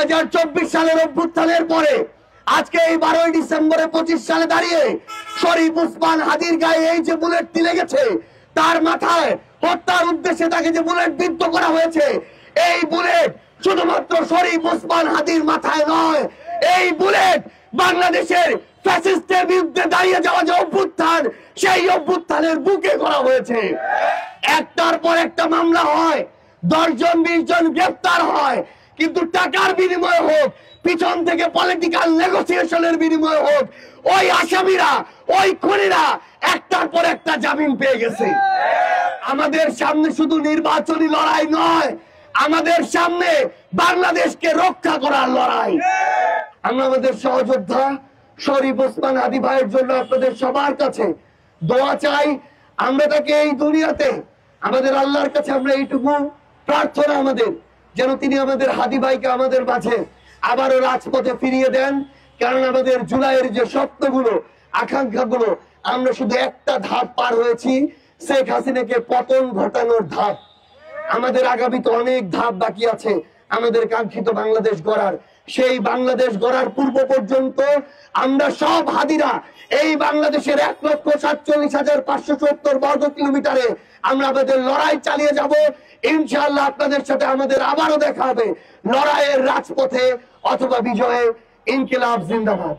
2024 সালের অভ্যুত্থানের পরে আজকে এই 12ই ডিসেম্বরে 25 সালে দাঁড়িয়ে শরীফ ওসমান হাদির গায়ে এই যে বুলেটটি লেগেছে, তার মাথায় হত্যার উদ্দেশ্যে তাকে যে বুলেট বিদ্ধ করা হয়েছে, এই বুলেট শুধুমাত্র শরীফ ওসমান হাদির মাথায় নয়, এই বুলেট বাংলাদেশের ফ্যাসিস্টের বিরুদ্ধে দাঁড়িয়ে যাওয়া যে অভ্যুত্থান, সেই অভ্যুত্থানের বুকে করা হয়েছে। একটার পর একটা মামলা হয়, 10 জন 20 জন গ্রেফতার হয়, কিন্তু টাকার বিনিময়ে হোক, পিছন থেকে পলিটিক্যাল নেগোসিয়েশনের বিনিময়ে হোক, ওই আসামিরা, ওই খুনিরা একটার পর একটা জামিন পেয়ে গেছে। আমাদের সামনে শুধু নির্বাচনী লড়াই নয়, আমাদের সামনে বাংলাদেশকে রক্ষা করার লড়াই। আমরা আমাদের সহযোদ্ধা শরীফ ওসমান হাদি ভাইয়ের জন্য আপনাদের সবার কাছে দোয়া চাই। আমরা তাকে এই দুনিয়াতে, আমাদের আল্লাহর কাছে আমরা এইটুকু প্রার্থনা আমাদের, যেন তিনি আমাদের হাদি ভাইকে আমাদের মাঝে আবারও রাজপথে ফিরিয়ে দেন। কারণ আমাদের জুলাইয়ের যে স্বপ্নগুলো, আকাঙ্ক্ষাগুলো, আমরা শুধু একটা ধাপ পার হয়েছি, শেখ হাসিনাকে পতন ঘটানোর ধাপ। আমাদের আগামীতে অনেক ধাপ বাকি আছে আমাদের কাঙ্ক্ষিত বাংলাদেশ গড়ার। সেই বাংলাদেশ গড়ার পূর্ব পর্যন্ত আমরা সব হাদিরা এই বাংলাদেশের 1,47,570 বর্গ কিলোমিটারে আমরা আমাদের লড়াই চালিয়ে যাব। ইনশাআল্লাহ আপনাদের সাথে আমাদের আবারও দেখা হবে লড়াইয়ের রাজপথে অথবা বিজয়ে। ইনকিলাব জিন্দাবাদ।